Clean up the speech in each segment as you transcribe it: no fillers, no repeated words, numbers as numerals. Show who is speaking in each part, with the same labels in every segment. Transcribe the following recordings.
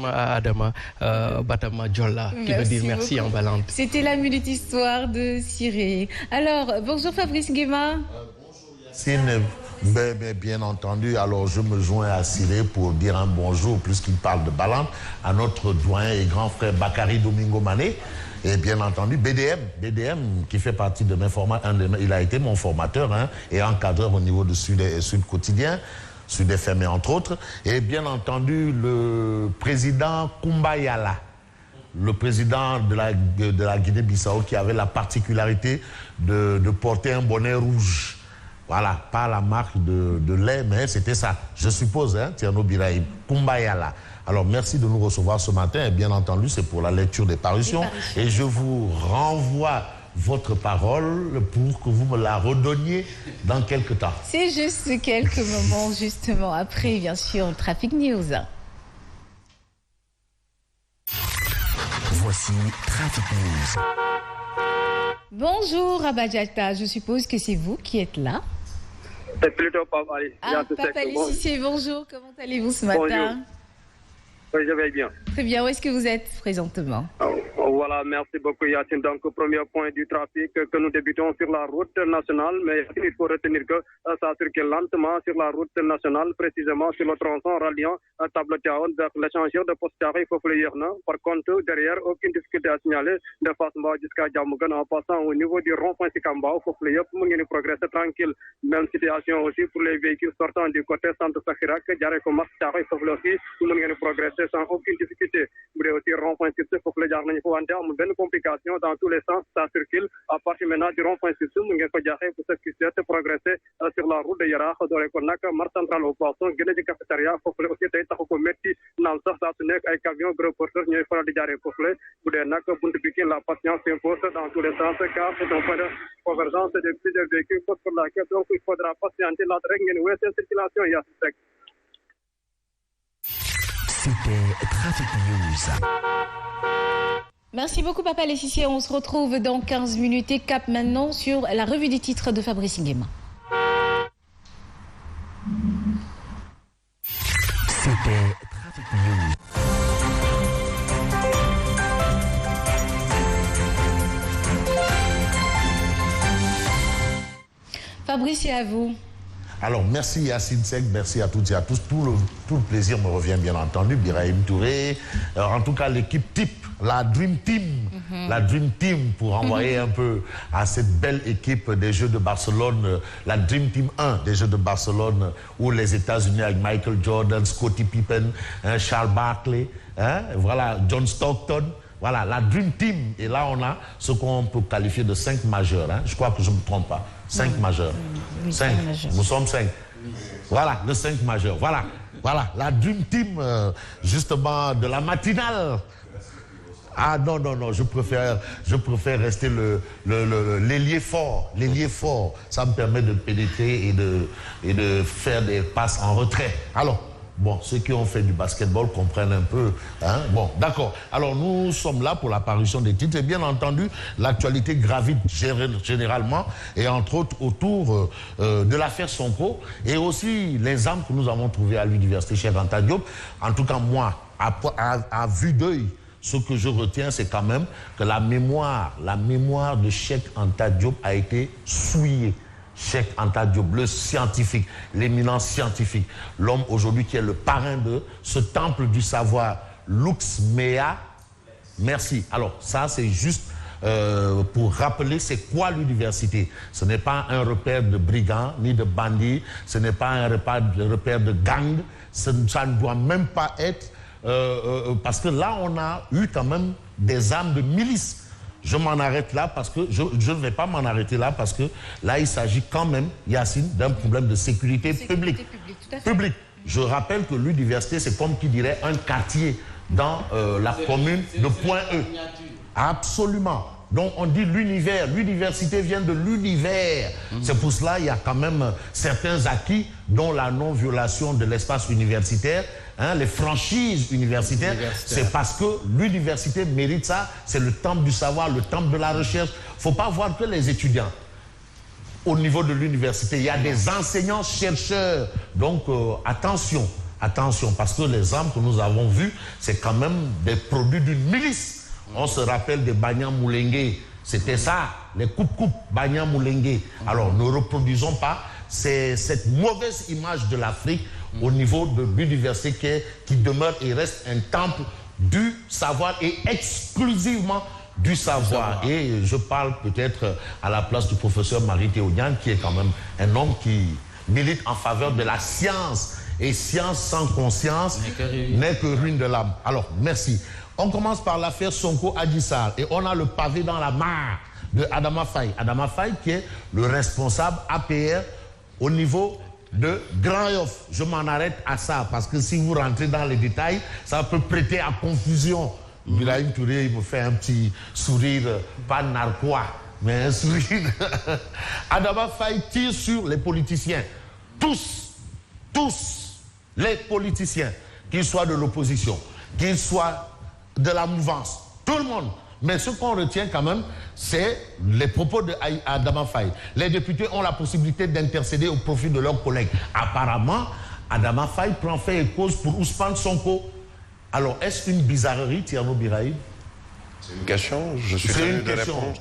Speaker 1: À Adama Batama Djolla, qui veut dire merci en balante.
Speaker 2: C'était la minute histoire de Siré. Alors, bonjour Fabrice Nguema.
Speaker 3: Bonjour Yacine, bien entendu. Alors, je me joins à Siré pour dire un bonjour, puisqu'il parle de balante, à notre doyen et grand frère Bakary Domingo Mané. Et bien entendu, BDM qui fait partie de mes formateurs, il a été mon formateur et encadreur au niveau de Sud Quotidien. Sud FM entre autres, et bien entendu le président Kumbayala, le président de la Guinée-Bissau qui avait la particularité de porter un bonnet rouge. Voilà, pas la marque de lait, mais c'était ça, je suppose, Tierno Birahim, Kumbayala. Alors merci de nous recevoir ce matin, et bien entendu c'est pour la lecture des parutions, et je vous renvoie votre parole pour que vous me la redonniez dans quelques temps.
Speaker 2: C'est juste quelques moments, justement. Après, bien sûr, Trafic News.
Speaker 4: Voici Trafic News.
Speaker 2: Bonjour, Abadjata. Je suppose que c'est vous qui êtes là.
Speaker 5: C'est plutôt Pape Ali.
Speaker 2: Pape Ali Cissé, bonjour. Comment allez-vous ce matin?
Speaker 5: Bonjour. Oui, je vais bien.
Speaker 2: Très bien. Où est-ce que vous êtes présentement?
Speaker 5: Voilà, merci beaucoup Yacine. Donc, premier point du trafic que nous débutons sur la route nationale, mais il faut retenir que ça circule lentement sur la route nationale, précisément sur le tronçon ralliant Table-Tiaon vers l'échangeur de Postari Fofleyerna. Par contre, derrière, aucune difficulté à signaler de Fasma jusqu'à Djamougan en passant au niveau du rond-point Sikambao, Fofleyer, pour nous progresser tranquille. Même situation aussi pour les véhicules sortant du côté centre Sakirak, Djareko Mastari Fofleyer, pour nous progresser sans aucune difficulté. Vous voulez aussi rond-point Sikambao, Fofleyer, en bonne complication dans tous les sens, ça circule. À partir maintenant du rond-point Sissou, nous avons pour ce progresser sur la route de Yarach, dans les Konak, Mar Central au Poisson, Guinée du Cafétéria, Fofle aussi, Taïtako Metti, dans ça, avec camion, gros porteur, nous avons fait des Fofle, pour les Nak, Buntupikin, la patience s'impose dans tous les sens, car c'est un point de convergence de plusieurs véhicules, pour laquelle donc il faudra patienter la règle de circulation.
Speaker 4: C'était Trafic News.
Speaker 2: Merci beaucoup, Papa Laetitia. On se retrouve dans 15 minutes et cap maintenant sur la revue des titres de Fabrice Nguema.
Speaker 4: C'était Trafic News.
Speaker 2: Fabrice, c'est à vous.
Speaker 3: Alors, merci Yacine Seck, merci à toutes et à tous. Tout le plaisir me revient, bien entendu. Birahim Touré, en tout cas, l'équipe type, la Dream Team. La Dream Team, pour envoyer un peu à cette belle équipe des Jeux de Barcelone, la Dream Team 1 des Jeux de Barcelone, où les États-Unis avec Michael Jordan, Scottie Pippen, Charles Barkley, voilà, John Stockton. Voilà, la Dream Team. Et là, on a ce qu'on peut qualifier de 5 majeurs. Je crois que je ne me trompe pas. 5 majeurs. 5. Nous sommes 5. Voilà, le 5 majeurs. Voilà, la Dream Team, justement, de de Ah non, je préfère rester l'ailier fort. L'ailier fort, ça me permet de pénétrer et de faire des passes en retrait. Alors, bon, ceux qui ont fait du basketball comprennent un peu. Bon, d'accord. Alors, nous sommes là pour la parution des titres. Et bien entendu, l'actualité gravite généralement, et entre autres autour de l'affaire Sonko, et aussi les armes que nous avons trouvées à l'université Cheikh Anta Diop. En tout cas, moi, à vue d'œil, ce que je retiens, c'est quand même que la mémoire de Cheikh Anta Diop a été souillée. Cheikh Anta Diop, le scientifique, l'éminent scientifique, l'homme aujourd'hui qui est le parrain de ce temple du savoir, Lux Mea. Merci. Alors ça, c'est juste pour rappeler c'est quoi l'université. Ce n'est pas un repère de brigands ni de bandits, ce n'est pas un repère de gangs, ça ne doit même pas être, parce que là, on a eu quand même des armes de milice. Je m'en arrête là parce que je ne vais pas m'en arrêter là parce que là, il s'agit quand même, Yacine, d'un problème de sécurité publique. Publique. Je rappelle que l'université, c'est comme qui dirait un quartier dans la commune de Point-E. Absolument. Donc on dit l'univers, l'université vient de l'univers. C'est pour cela qu'il y a quand même certains acquis, dont la non-violation de l'espace universitaire, les franchises universitaires. C'est parce que l'université mérite ça, c'est le temple du savoir, le temple de la recherche. Il ne faut pas voir que les étudiants. Au niveau de l'université, il y a des enseignants-chercheurs. Donc attention. Attention, parce que les armes que nous avons vues, c'est quand même des produits d'une milice. On se rappelle de Banya Moulengue. C'était ça, les coupe-coupe, Banya Moulengue. Alors, ne reproduisons pas cette mauvaise image de l'Afrique au niveau de biodiversité qui demeure et reste un temple du savoir et exclusivement du savoir. Et je parle peut-être à la place du professeur Marie Théonian, qui est quand même un homme qui milite en faveur de la science. Et science sans conscience n'est que ruine de l'âme. Alors, merci. On commence par l'affaire Sonko Adji Sarr. Et on a le pavé dans la mare de Adama Faye. Adama Faye qui est le responsable APR au niveau de Grand Yoff. Je m'en arrête à ça, parce que si vous rentrez dans les détails, ça peut prêter à confusion. Birahim Touré, il me fait un petit sourire, pas narquois, mais un sourire. Adama Faye tire sur les politiciens. Tous les politiciens, qu'ils soient de l'opposition, qu'ils soient de la mouvance, tout le monde. Mais ce qu'on retient quand même, c'est les propos d'Adama Faye. Les députés ont la possibilité d'intercéder au profit de leurs collègues. Apparemment, Adama Faye prend fait et cause pour Ousmane Sonko. Alors, est-ce une bizarrerie, Thierno Birahim?
Speaker 6: C'est une question, je suis tenu de répondre.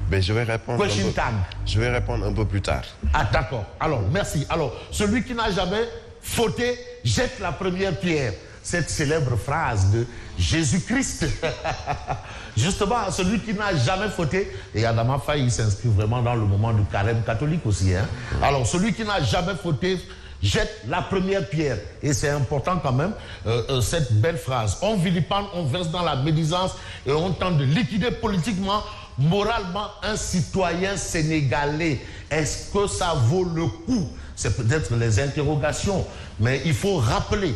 Speaker 6: Mais je vais répondre un peu plus tard.
Speaker 3: Ah, d'accord. Alors, merci. Alors, celui qui n'a jamais fauté jette la première pierre. Cette célèbre phrase de Jésus-Christ. Justement, celui qui n'a jamais fauté, et Adama Faye, il s'inscrit vraiment dans le moment du carême catholique aussi. Hein? Alors, celui qui n'a jamais fauté jette la première pierre. Et c'est important quand même, cette belle phrase. On vilipende, on verse dans la médisance et on tente de liquider politiquement, moralement, un citoyen sénégalais. Est-ce que ça vaut le coup? C'est peut-être les interrogations, mais il faut rappeler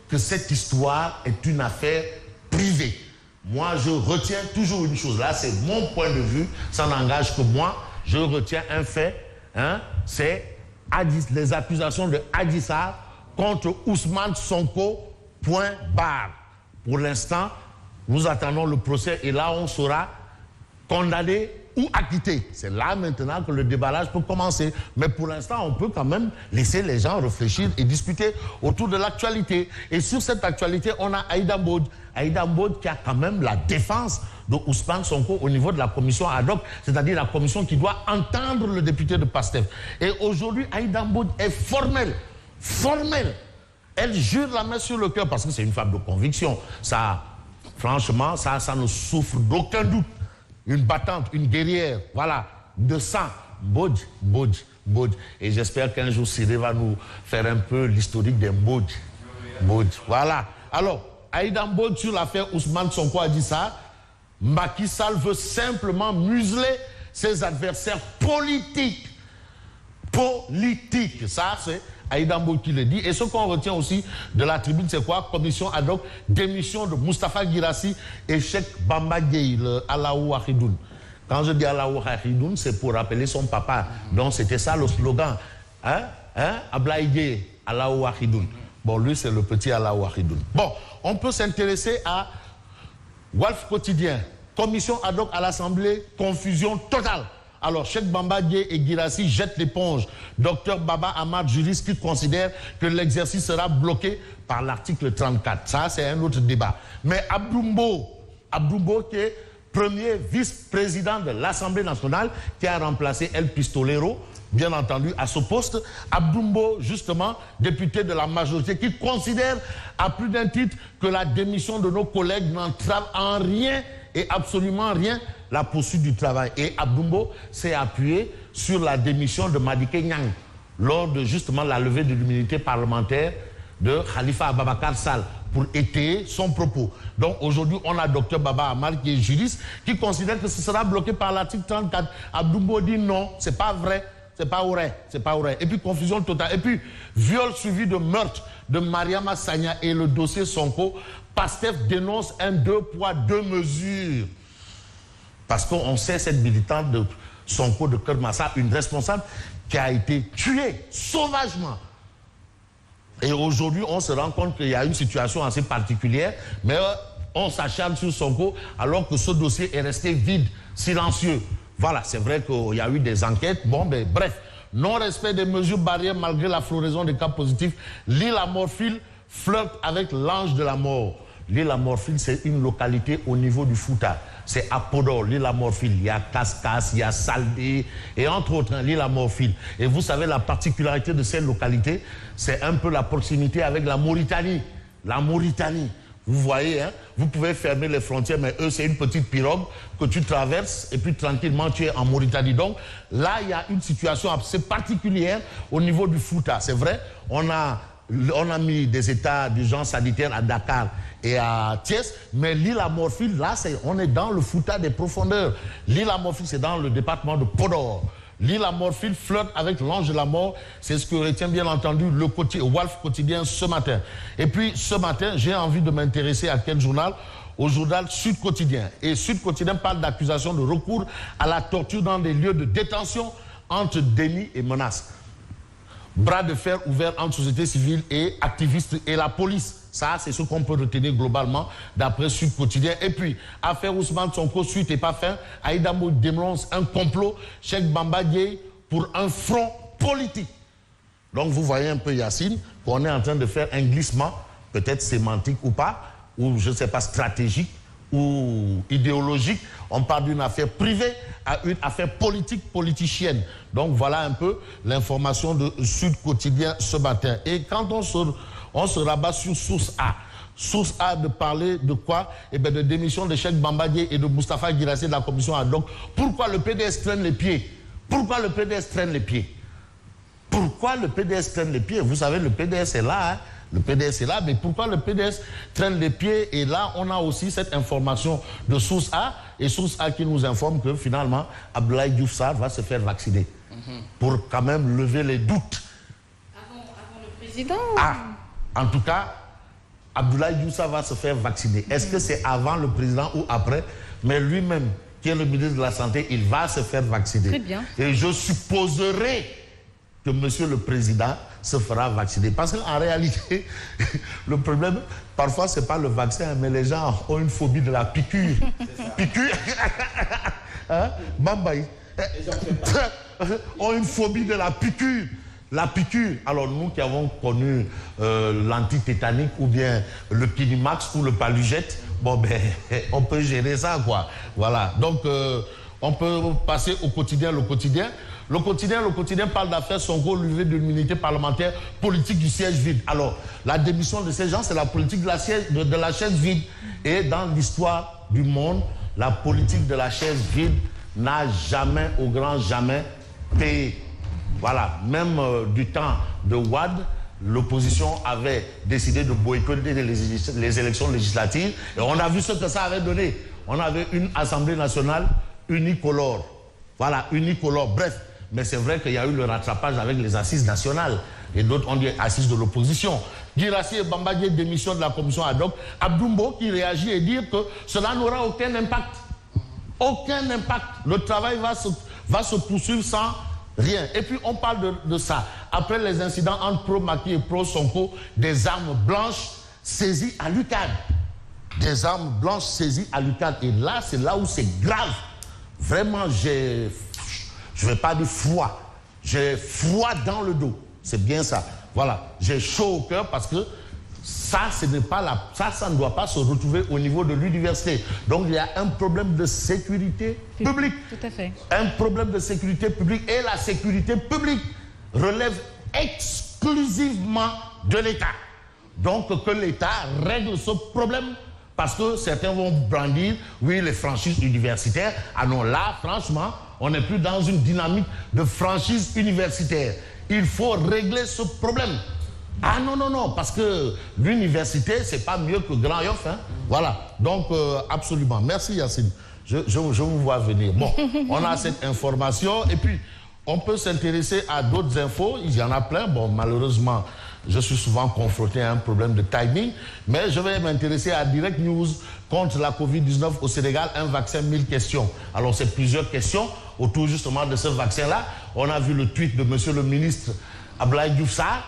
Speaker 3: que cette histoire est une affaire privée. Moi, je retiens toujours une chose. Là, c'est mon point de vue. Ça n'engage que moi. Je retiens un fait. Hein, c'est les accusations de Adji Sarr contre Ousmane Sonko. Point barre. Pour l'instant, nous attendons le procès et là, on sera condamné ou acquitté. C'est là maintenant que le déballage peut commencer. Mais pour l'instant, on peut quand même laisser les gens réfléchir et discuter autour de l'actualité. Et sur cette actualité, on a Aïda Mbodj. Aïda Mbodj qui a quand même la défense de Ousmane Sonko au niveau de la commission ad hoc, c'est-à-dire la commission qui doit entendre le député de PASTEF. Et aujourd'hui, Aïda Mbodj est formelle. Elle jure la main sur le cœur parce que c'est une femme de conviction. Ça, franchement, ça ne souffre d'aucun doute. Une battante, une guerrière, voilà, de sang. Mbodj. Et j'espère qu'un jour, Siré va nous faire un peu l'historique des Mbodj. Voilà. Alors, Aïda Mbodj sur l'affaire Ousmane Sonko Adji Sarr, Macky Sall veut simplement museler ses adversaires politiques. Ça, c'est Aïda Mbodj qui le dit. Et ce qu'on retient aussi de la tribune, c'est quoi? Commission ad hoc, démission de Moustapha Guirassy et Cheikh Bamba Dièye, le Allahu Wahidoun. Quand je dis Allahu Wahidoun, c'est pour rappeler son papa. Donc c'était ça le slogan. Ablaye Dièye, Allahu Wahidoun. Bon, lui, c'est le petit Allahu Wahidoun. Bon, on peut s'intéresser à Walf Quotidien. Commission ad hoc à l'Assemblée, confusion totale. Alors, Cheikh Bamba Dièye et Guirassy jettent l'éponge. Docteur Baba Ahmad, juriste, qui considère que l'exercice sera bloqué par l'article 34. Ça, c'est un autre débat. Mais Abdoumbo qui est premier vice-président de l'Assemblée nationale, qui a remplacé El Pistolero, bien entendu, à ce poste. Abdoumbo, justement, député de la majorité, qui considère à plus d'un titre que la démission de nos collègues n'entrave en rien et absolument rien la poursuite du travail. Et Abdoumbo s'est appuyé sur la démission de Madické Niang lors de justement la levée de l'immunité parlementaire de Khalifa Ababakar Sall pour étayer son propos. Donc aujourd'hui, on a Dr Baba Ahmad qui est juriste, qui considère que ce sera bloqué par l'article 34. Abdoumbo dit non, c'est pas vrai. C'est pas vrai. Et puis confusion totale. Et puis viol suivi de meurtre de Mariama Sagna et le dossier Sonko. PASTEF dénonce un 2 poids 2 mesures. Parce qu'on sait cette militante de Sonko de Keur Massar, une responsable qui a été tuée sauvagement. Et aujourd'hui, on se rend compte qu'il y a une situation assez particulière, mais on s'acharne sur Sonko alors que ce dossier est resté vide, silencieux. Voilà, c'est vrai qu'il y a eu des enquêtes. Bon, mais bref, Non-respect des mesures barrières malgré la floraison des cas positifs. L'île à Morphil flirte avec l'ange de la mort. L'île à Morphil, c'est une localité au niveau du Fouta. C'est à Podor, l'île à Morphil. Il y a Kaskas, il y a Saldé, et entre autres, l'île à Morphil. Et vous savez, la particularité de cette localité, c'est un peu la proximité avec la Mauritanie. La Mauritanie. Vous voyez, hein, vous pouvez fermer les frontières, mais eux, c'est une petite pirogue que tu traverses et puis tranquillement, tu es en Mauritanie. Donc là, il y a une situation assez particulière au niveau du Fouta. C'est vrai, on a mis des états d'urgence sanitaire à Dakar et à Thiès, mais l'île à Morphil, là, on est dans le Fouta des profondeurs. L'île à Morphil, c'est dans le département de Podor. L'île à Morphil flirte avec l'ange de la mort. C'est ce que retient bien entendu le Walf Quotidien ce matin. Et puis ce matin, j'ai envie de m'intéresser à quel journal? Au journal Sud Quotidien. Et Sud Quotidien parle d'accusations de recours à la torture dans des lieux de détention entre déni et menaces. Bras de fer ouvert entre société civile et activistes et la police. Ça, c'est ce qu'on peut retenir globalement d'après Sud Quotidien. Et puis, affaire Ousmane Sonko, suite et pas fin, Aïda Mbodj dénonce un complot, Cheikh Bamba Dièye pour un front politique. Donc, vous voyez un peu, Yacine, qu'on est en train de faire un glissement, peut-être sémantique ou pas, ou je ne sais pas, stratégique ou idéologique. On parle d'une affaire privée à une affaire politique, politicienne. Donc, voilà un peu l'information de Sud Quotidien ce matin. Et quand on se rabat sur Source A. Source A de parler de quoi? Eh bien, de démission de Cheikh Bamba Dièye et de Moustapha Guirassy de la commission ad hoc. Pourquoi le PDS traîne les pieds? Pourquoi le PDS traîne les pieds? Pourquoi le PDS traîne les pieds? Vous savez, le PDS est là, hein? Le PDS est là, mais pourquoi le PDS traîne les pieds? Et là, on a aussi cette information de Source A, et Source A qui nous informe que finalement, Abdoulaye Diouf Sarr va se faire vacciner. Pour quand même lever les doutes.
Speaker 2: Avant le président?
Speaker 3: En tout cas, Abdoulaye Diouf Sarr va se faire vacciner. Est-ce que c'est avant le président ou après? Mais lui-même, qui est le ministre de la Santé, il va se faire vacciner.
Speaker 2: Très bien.
Speaker 3: Et je supposerai que monsieur le président se fera vacciner. Parce qu'en réalité, le problème, parfois, ce n'est pas le vaccin, mais les gens ont une phobie de la piqûre. Piqûre. Hein? Bambaï. Ont une phobie de la piqûre. La piqûre, alors nous qui avons connu l'antitétanique ou bien le Kinimax ou le Palugette, bon ben, on peut gérer ça quoi. Voilà, donc on peut passer au quotidien, le quotidien. Le quotidien parle d'affaires Sonko, levée de l'immunité parlementaire, politique du siège vide. Alors, la démission de ces gens, c'est la politique de la chaise vide. Et dans l'histoire du monde, la politique de la chaise vide n'a jamais, au grand jamais, payé. Voilà, même du temps de Wade, l'opposition avait décidé de boycotter les élections législatives. Et on a vu ce que ça avait donné. On avait une Assemblée nationale unicolore. Voilà, unicolore. Bref, mais c'est vrai qu'il y a eu le rattrapage avec les assises nationales. Et d'autres ont dit assises de l'opposition. Guirassy et Bamba Dièye démission de la commission ad hoc. Abdou Mbow qui réagit et dit que cela n'aura aucun impact. Aucun impact. Le travail va se poursuivre sans rien. Et puis on parle de ça. Après les incidents entre pro-Macky et pro-Sonko, des armes blanches saisies à l'UCAD. Des armes blanches saisies à l'UCAD. Et là, c'est là où c'est grave. Vraiment, je ne vais pas dire froid. J'ai froid dans le dos. C'est bien ça. Voilà. J'ai chaud au cœur parce que ça, ça ne doit pas se retrouver au niveau de l'université. Donc, il y a un problème de sécurité publique.
Speaker 2: Tout à fait.
Speaker 3: Un problème de sécurité publique. Et la sécurité publique relève exclusivement de l'État. Donc, que l'État règle ce problème. Parce que certains vont brandir, oui, les franchises universitaires. Ah non, là, franchement, on n'est plus dans une dynamique de franchise universitaire. Il faut régler ce problème. Ah non, non, non, parce que l'université, c'est pas mieux que Grand Yoff. Hein? Voilà, donc absolument. Merci Yacine, je vous vois venir. Bon, on a cette information et puis on peut s'intéresser à d'autres infos. Il y en a plein. Bon, malheureusement, je suis souvent confronté à un problème de timing, mais je vais m'intéresser à Direct News contre la Covid-19 au Sénégal, un vaccin, 1000 questions. Alors, c'est plusieurs questions autour justement de ce vaccin-là. On a vu le tweet de monsieur le ministre Abdoulaye Diouf Sarr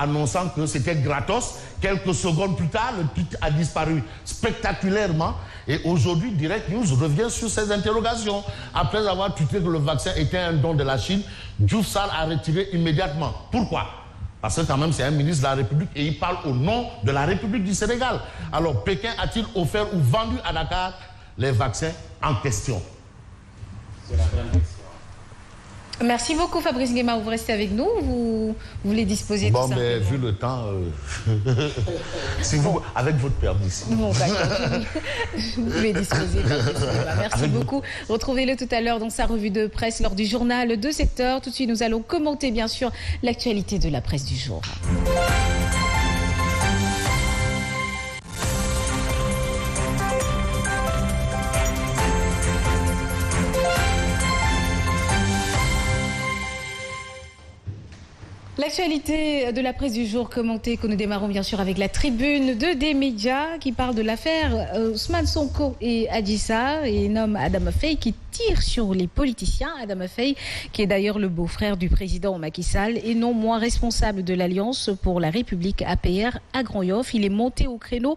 Speaker 3: annonçant que c'était gratos. Quelques secondes plus tard, le tweet a disparu spectaculairement. Et aujourd'hui, Direct News revient sur ces interrogations. Après avoir tweeté que le vaccin était un don de la Chine, Diouf Sarr a retiré immédiatement. Pourquoi? Parce que quand même, c'est un ministre de la République et il parle au nom de la République du Sénégal. Alors, Pékin a-t-il offert ou vendu à Dakar les vaccins en question?
Speaker 7: C'est la grande question.
Speaker 2: Merci beaucoup Fabrice Nguema, vous restez avec nous, vous voulez disposer de ça?
Speaker 3: Bon, mais vu le temps, si vous, avec votre permission.
Speaker 2: Bon, d'accord, vous pouvez disposer. Merci beaucoup. Retrouvez-le tout à l'heure dans sa revue de presse lors du journal de 7 heures. Tout de suite, nous allons commenter bien sûr l'actualité de la presse du jour. L'actualité de la presse du jour commentée, que nous démarrons bien sûr avec la tribune des médias qui parle de l'affaire Ousmane Sonko et Adji Sarr et nomme Adama Faye qui tire sur les politiciens. Adama Faye qui est d'ailleurs le beau-frère du président Macky Sall et non moins responsable de l'Alliance pour la République APR à Grand-Yoff. Il est monté au créneau